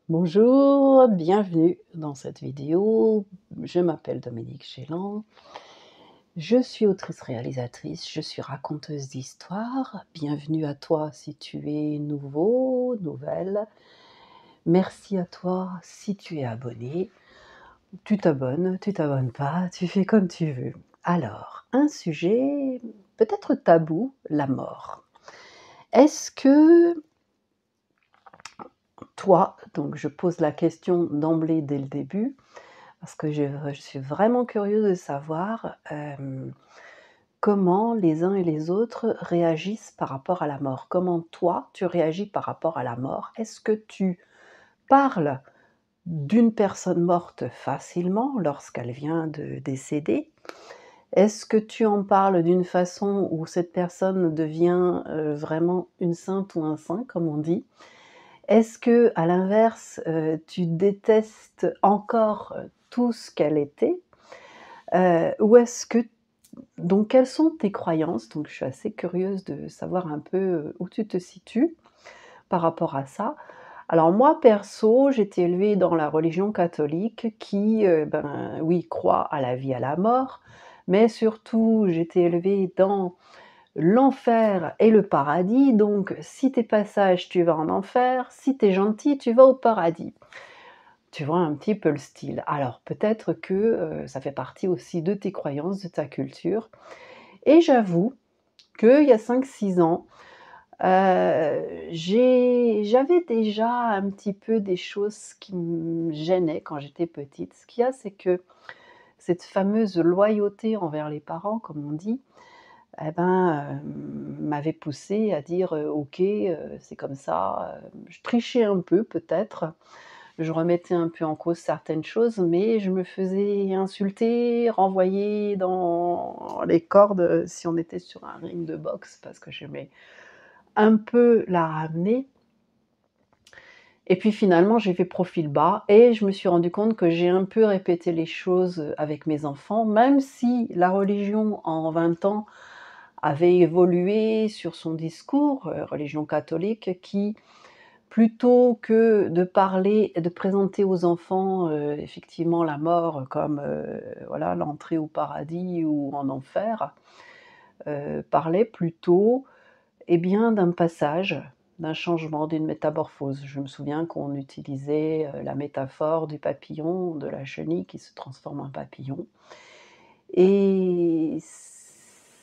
Bonjour, bienvenue dans cette vidéo. Je m'appelle Dominique Gélan. Je suis autrice-réalisatrice, je suis raconteuse d'histoires. Bienvenue à toi si tu es nouveau, nouvelle. Merci à toi si tu es abonné. Tu t'abonnes pas, tu fais comme tu veux. Alors, un sujet peut-être tabou, la mort. Est-ce que toi, donc je pose la question d'emblée dès le début, parce que je suis vraiment curieuse de savoir, comment les uns et les autres réagissent par rapport à la mort. Comment toi, tu réagis par rapport à la mort? Est-ce que tu parles d'une personne morte facilement lorsqu'elle vient de décéder? Est-ce que tu en parles d'une façon où cette personne devient, vraiment une sainte ou un saint, comme on dit? Est-ce qu'à l'inverse, tu détestes encore, tout ce qu'elle était? Ou est-ce que donc quelles sont tes croyances? Donc je suis assez curieuse de savoir un peu, où tu te situes par rapport à ça. Alors moi perso, j'ai été élevée dans la religion catholique qui, ben, oui, croit à la vie, à la mort, mais surtout j'ai été élevée dans l'enfer et le paradis, donc si tu es pas sage, tu vas en enfer, si tu es gentil, tu vas au paradis. Tu vois un petit peu le style. Alors peut-être que, ça fait partie aussi de tes croyances, de ta culture et j'avoue qu'il y a 5-6 ans, j'avais déjà un petit peu des choses qui me gênaient quand j'étais petite. Ce qu'il y a, c'est que cette fameuse loyauté envers les parents, comme on dit, et ben, m'avait poussée à dire: «OK, c'est comme ça», je trichais un peu peut-être. Je remettais un peu en cause certaines choses, mais je me faisais insulter, renvoyer dans les cordes, si on était sur un ring de boxe parce que j'aimais un peu la ramener et puis finalement j'ai fait profil bas et je me suis rendu compte que j'ai un peu répété les choses, avec mes enfants, même si la religion en 20 ans avait évolué sur son discours, religion catholique qui plutôt que de parler et de présenter aux enfants, effectivement la mort comme, voilà l'entrée au paradis ou en enfer, parlait plutôt, eh bien d'un passage, d'un changement, d'une métamorphose. Je me souviens qu'on utilisait, la métaphore du papillon, de la chenille qui se transforme en papillon et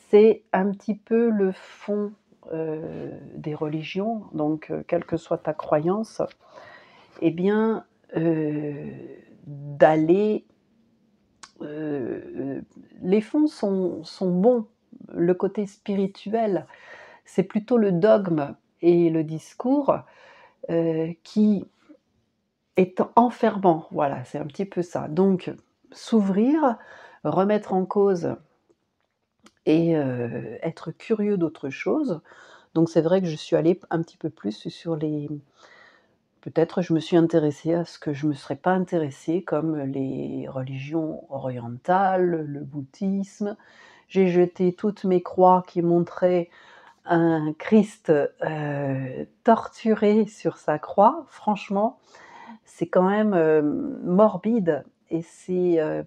c'est un petit peu le fond, des religions donc quelle que soit ta croyance, eh bien, d'aller, les fonds sont bons. Le côté spirituel, c'est plutôt le dogme et le discours, qui est enfermant. Voilà, c'est un petit peu ça. Donc s'ouvrir, remettre en cause et être curieux d'autre chose. Donc c'est vrai que je suis allée un petit peu plus sur les peut-être je me suis intéressée à ce que je me serais pas intéressée, comme les religions orientales, le bouddhisme. J'ai jeté toutes mes croix qui montraient un Christ, torturé sur sa croix. Franchement, c'est quand même, morbide et c'est,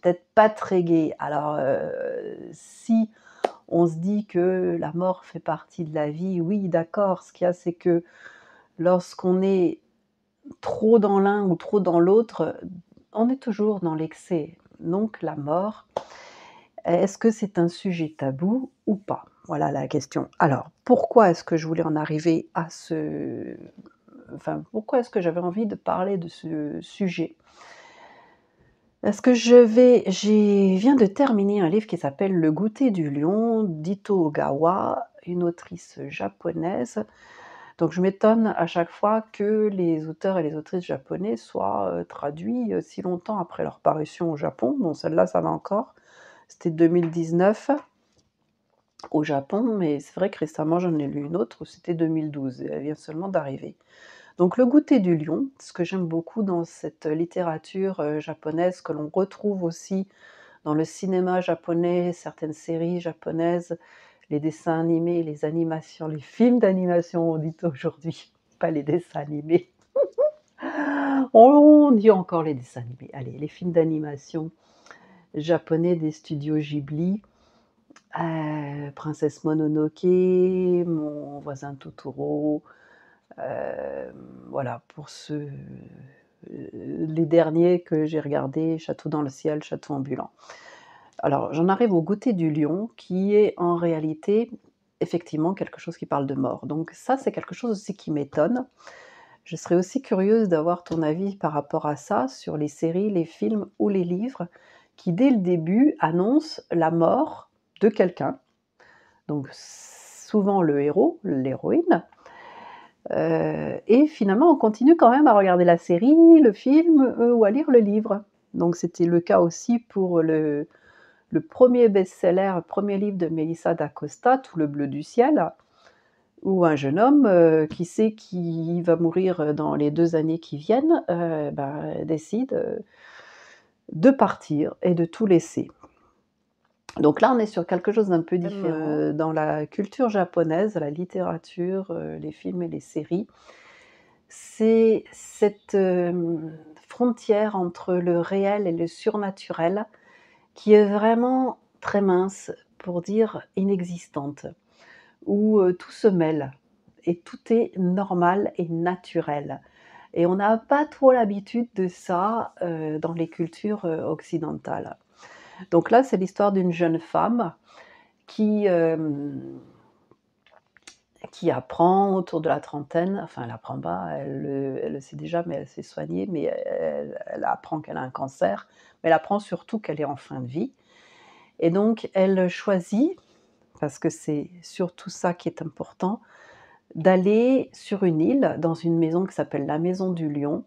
peut-être pas très gai. Alors, si on se dit que la mort fait partie de la vie, oui d'accord. Ce qu'il y a, c'est que lorsqu'on est trop dans l'un ou trop dans l'autre, on est toujours dans l'excès. Donc la mort, est-ce que c'est un sujet tabou ou pas? Voilà la question. Alors, pourquoi est-ce que je voulais en arriver à ce enfin, pourquoi est-ce que j'avais envie de parler de ce sujet? Parce que j'ai viens de terminer un livre qui s'appelle Le goûter du lion d'Ito Ogawa, une autrice japonaise. Donc je m'étonne à chaque fois que les auteurs et les autrices japonais soient, traduits, si longtemps après leur parution au Japon. Bon celle-là, ça va encore. C'était 2019 au Japon, mais c'est vrai que récemment j'en ai lu une autre où c'était 2012 et elle vient seulement d'arriver. Donc Le goûter du lion, ce que j'aime beaucoup dans cette littérature, japonaise que l'on retrouve aussi dans le cinéma japonais, certaines séries japonaises, les dessins animés, les animations, les films d'animation on dit aujourd'hui, pas les dessins animés. On dit encore les dessins animés. Allez, les films d'animation japonais des studios Ghibli, Princesse Mononoke, Mon voisin Totoro, voilà pour ceux, les derniers que j'ai regardés, Château dans le ciel, Château ambulant. Alors j'en arrive au Goûter du lion qui est en réalité, effectivement, quelque chose qui parle de mort. Donc ça, c'est quelque chose aussi qui m'étonne. Je serais aussi curieuse d'avoir ton avis par rapport à ça, sur les séries, les films ou les livres qui, dès le début, annoncent la mort de quelqu'un. Donc souvent le héros, l'héroïne, et finalement on continue quand même à regarder la série, le film, ou à lire le livre. Donc c'était le cas aussi pour le premier best-seller, le premier livre de Melissa d'Acosta, Tout le bleu du ciel, où un jeune homme, qui sait qu'il va mourir dans les 2 années qui viennent, décide, de partir et de tout laisser. Donc là, on est sur quelque chose d'un peu différent, dans la culture japonaise, la littérature, les films et les séries. C'est cette, frontière entre le réel et le surnaturel qui est vraiment très mince, pour dire inexistante, où, tout se mêle et tout est normal et naturel. Et on n'a pas trop l'habitude de ça, dans les cultures, occidentales. Donc là, c'est l'histoire d'une jeune femme qui, qui apprend autour de la trentaine, enfin elle apprend pas, elle le sait déjà, mais elle s'est soignée, mais elle apprend qu'elle a un cancer, mais elle apprend surtout qu'elle est en fin de vie et donc elle choisit, parce que c'est surtout ça qui est important, d'aller sur une île, dans une maison qui s'appelle la Maison du Lion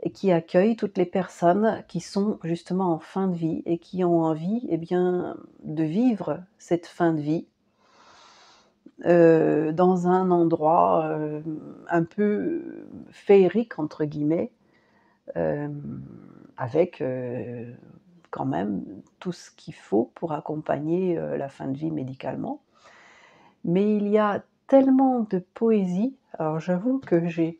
et qui accueille toutes les personnes qui sont justement en fin de vie et qui ont envie, eh bien, de vivre cette fin de vie, dans un endroit, un peu «féerique» entre guillemets, avec, quand même tout ce qu'il faut pour accompagner, la fin de vie médicalement. Mais il y a tellement de poésie, alors j'avoue que j'ai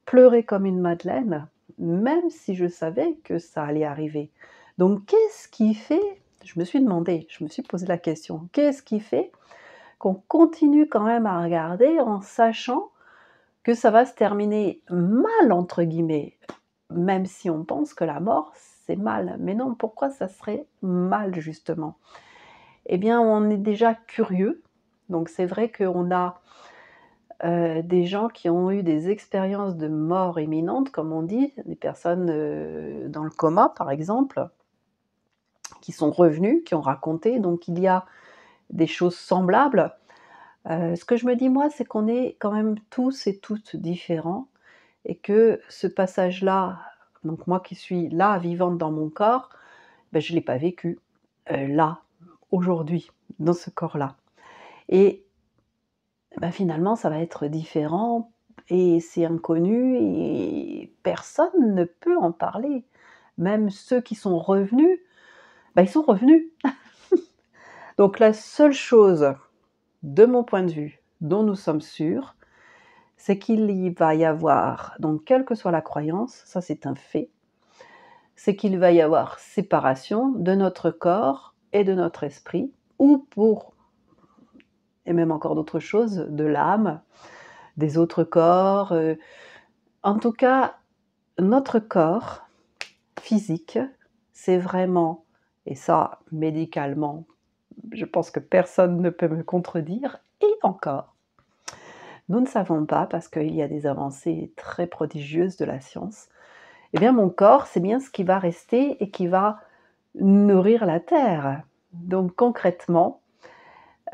pleuré comme une madeleine, même si je savais que ça allait arriver. Donc qu'est-ce qui fait, je me suis demandé, je me suis posé la question, qu'est-ce qui fait qu'on continue quand même à regarder en sachant que ça va se terminer «mal» entre guillemets, même si on pense que la mort, c'est mal. Mais non, pourquoi ça serait mal justement? Eh bien, on est déjà curieux, donc c'est vrai qu'on a, des gens qui ont eu des expériences de mort imminente, comme on dit, des personnes, dans le coma par exemple, qui sont revenues, qui ont raconté, donc il y a des choses semblables. Ce que je me dis moi, c'est qu'on est quand même tous et toutes différents et que ce passage-là, donc moi qui suis là, vivante dans mon corps, je ne l'ai pas vécu, là, aujourd'hui, dans ce corps-là et finalement ça va être différent et c'est inconnu et personne ne peut en parler. Même ceux qui sont revenus, ils sont revenus. Donc la seule chose, de mon point de vue, dont nous sommes sûrs, c'est qu'il y va y avoir, donc quelle que soit la croyance, ça c'est un fait, c'est qu'il va y avoir séparation de notre corps et de notre esprit, ou pour et même encore d'autres choses, de l'âme, des autres corps, en tout cas, notre corps physique, c'est vraiment, et ça médicalement, je pense que personne ne peut me contredire, et encore, nous ne savons pas parce qu'il y a des avancées très prodigieuses de la science. Eh bien mon corps, c'est bien ce qui va rester et qui va nourrir la terre. Donc concrètement,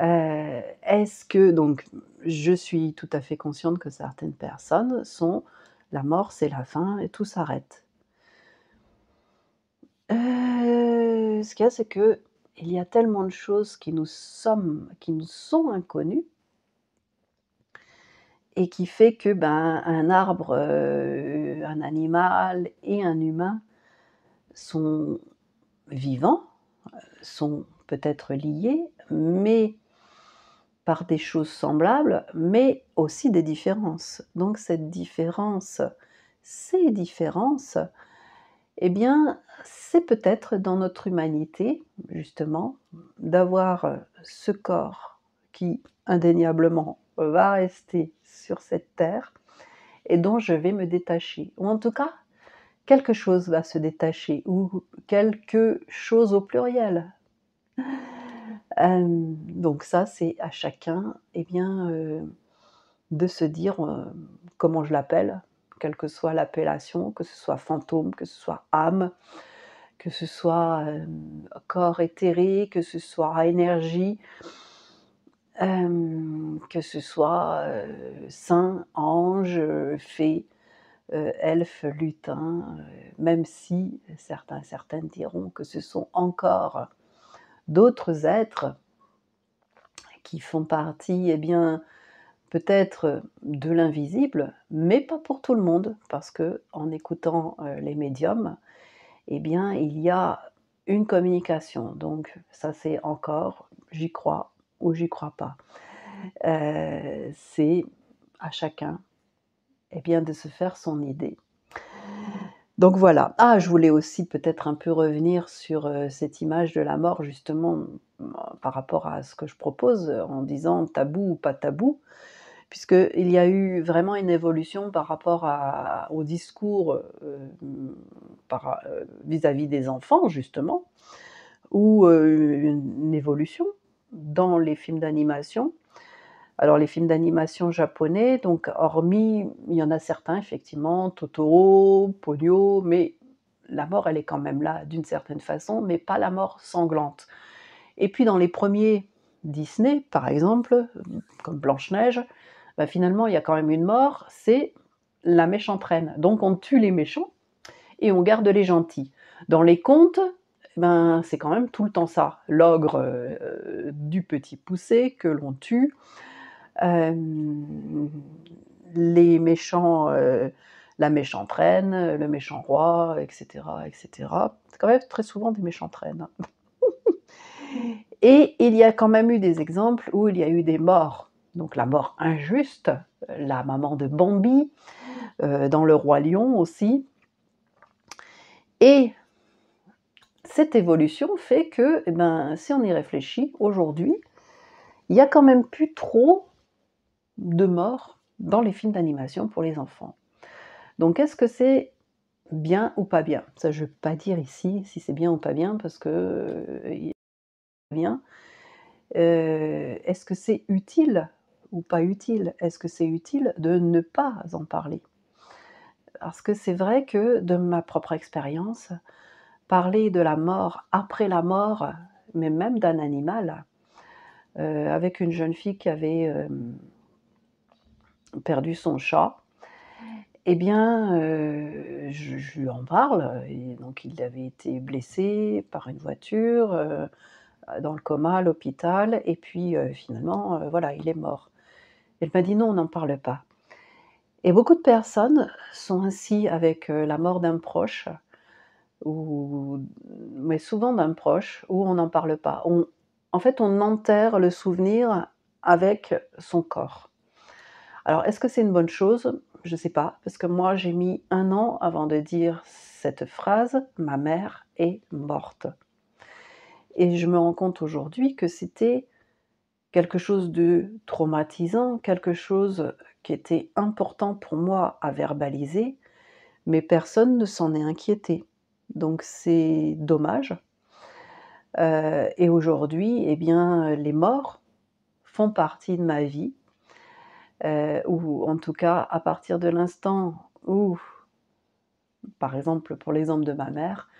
est-ce que donc je suis tout à fait consciente que certaines personnes sont: «La mort, c'est la fin et tout s'arrête». Ce qu'il y a, c'est qu'il y a tellement de choses qui nous sont inconnues et qui fait que, un arbre, un animal et un humain sont vivants, sont peut-être liés, mais par des choses semblables, mais aussi des différences. Donc cette différence ces différences, eh bien, c'est peut-être dans notre humanité, justement, d'avoir, ce corps qui, indéniablement, va rester sur cette terre et dont je vais me détacher. Ou en tout cas, quelque chose va se détacher ou quelque chose au pluriel. Donc ça, c'est à chacun, eh bien, de se dire, comment je l'appelle, quelle que soit l'appellation, que ce soit fantôme, que ce soit âme, que ce soit, corps éthéré, que ce soit énergie, que ce soit, saint, ange, fée, elfe, lutin, même si certaines diront que ce sont encore d'autres êtres qui font partie, eh bien, peut-être de l'invisible, mais pas pour tout le monde, parce qu'en écoutant, les médiums, eh bien, il y a une communication. Donc ça, c'est encore, j'y crois ou j'y crois pas. C'est à chacun, eh bien, de se faire son idée. Donc voilà. Ah, je voulais aussi peut-être un peu revenir sur, cette image de la mort justement, par rapport à ce que je propose, en disant tabou ou pas tabou. Puisqu'il y a eu vraiment une évolution par rapport au discours, vis-à-vis des enfants justement, ou une évolution dans les films d'animation. Alors les films d'animation japonais, donc hormis il y en a certains effectivement, Totoro, Ponyo, mais la mort elle est quand même là d'une certaine façon, mais pas la mort sanglante. Et puis dans les premiers Disney, par exemple, comme Blanche-Neige, bah, finalement, il y a quand même une mort, c'est la méchante reine. Donc on tue les méchants et on garde les gentils. Dans les contes, ben, c'est quand même tout le temps ça. L'ogre du Petit Poucet que l'on tue, les méchants, la méchante reine, le méchant roi, etc., etc. C'est quand même très souvent des méchantes reines. Et il y a quand même eu des exemples où il y a eu des morts. Donc la mort injuste, la maman de Bambi, dans Le Roi Lion aussi. Et cette évolution fait que, eh ben, si on y réfléchit, aujourd'hui, il y a quand même plus trop de morts dans les films d'animation pour les enfants. Donc est-ce que c'est bien ou pas bien? Ça, je ne peux pas dire ici si c'est bien ou pas bien parce que, bien. Est-ce que c'est utile ou pas utile? Est-ce que c'est utile de ne pas en parler? Parce que c'est vrai que de ma propre expérience, parler de la mort après la mort, mais même d'un animal, avec une jeune fille qui avait, perdu son chat, eh bien, je lui en parle et donc il avait été blessé par une voiture, dans le coma à l'hôpital et puis, finalement, voilà, il est mort. Elle m'a dit: «Non, on n'en parle pas». Et beaucoup de personnes sont ainsi avec, la mort d'un proche ou mais souvent d'un proche où on n'en parle pas. En fait, on enterre le souvenir avec son corps. Alors est-ce que c'est une bonne chose? Je ne sais pas, parce que moi j'ai mis 1 an avant de dire cette phrase: «Ma mère est morte» et je me rends compte aujourd'hui que c'était quelque chose de traumatisant, quelque chose qui était important pour moi à verbaliser, mais personne ne s'en est inquiété. Donc c'est dommage, et aujourd'hui, eh bien, les morts font partie de ma vie, ou en tout cas à partir de l'instant où, par exemple pour l'exemple de ma mère,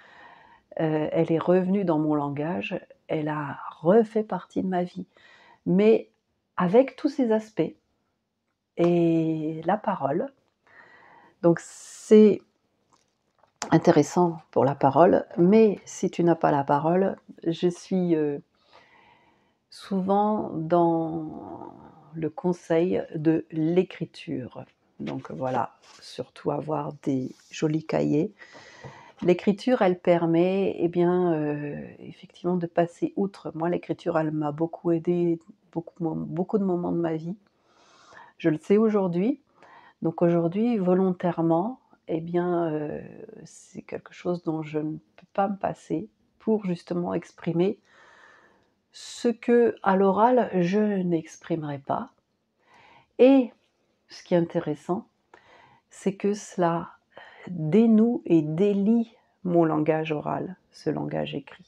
elle est revenue dans mon langage, elle a refait partie de ma vie, mais avec tous ses aspects et la parole, donc c'est intéressant pour la parole, mais si tu n'as pas la parole, je suis, souvent dans le conseil de l'écriture. Donc voilà, surtout avoir des jolis cahiers. L'écriture, elle permet, eh bien, effectivement de passer outre. Moi, l'écriture, elle m'a beaucoup aidée, beaucoup de moments de ma vie. Je le sais aujourd'hui. Donc aujourd'hui, volontairement, eh bien, c'est quelque chose dont je ne peux pas me passer pour justement exprimer ce que, à l'oral, je n'exprimerai pas. Et ce qui est intéressant, c'est que cela dénoue et délie mon langage oral, ce langage écrit.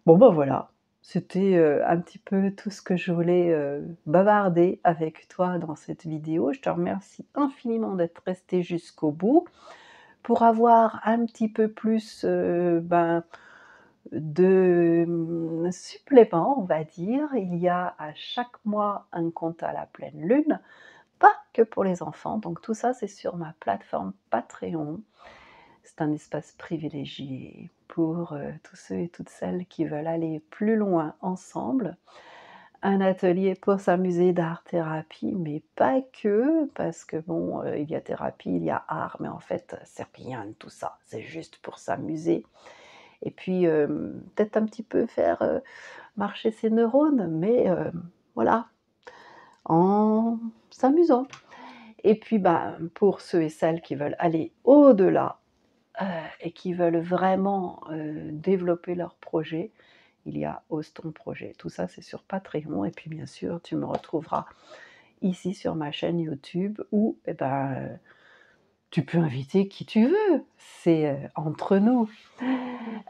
Bon, ben, voilà, c'était, un petit peu tout ce que je voulais, bavarder avec toi dans cette vidéo. Je te remercie infiniment d'être resté jusqu'au bout pour avoir un petit peu plus, de, suppléments, on va dire. Il y a à chaque mois un conte à la pleine lune, pas que pour les enfants, donc tout ça, c'est sur ma plateforme Patreon. C'est un espace privilégié pour, tous ceux et toutes celles qui veulent aller plus loin ensemble. Un atelier pour s'amuser d'art-thérapie, mais pas que, parce que bon, il y a thérapie, il y a art, mais en fait, c'est rien de tout ça, c'est juste pour s'amuser et puis, peut-être un petit peu faire, marcher ses neurones, mais, voilà, en s'amusant et puis, bah, pour ceux et celles qui veulent aller au-delà, et qui veulent vraiment, développer leur projet, il y a Ose ton projet. Tout ça, c'est sur Patreon et puis bien sûr, tu me retrouveras ici sur ma chaîne YouTube où, eh ben, tu peux inviter qui tu veux. C'est, entre nous.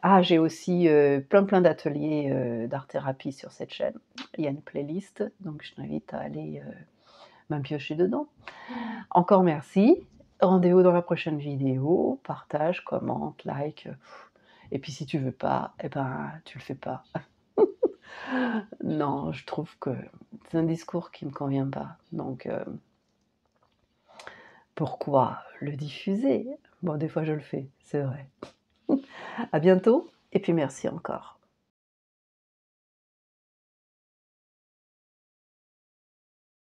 Ah, j'ai aussi, plein d'ateliers, d'art-thérapie sur cette chaîne. Il y a une playlist, donc je t'invite à aller, ben, piocher dedans. Encore merci, rendez-vous dans la prochaine vidéo, partage, commente, like, et puis si tu veux pas, eh ben, tu le fais pas. Non, je trouve que c'est un discours qui me convient pas, donc pourquoi le diffuser? Bon, des fois je le fais, c'est vrai. À bientôt et puis merci encore.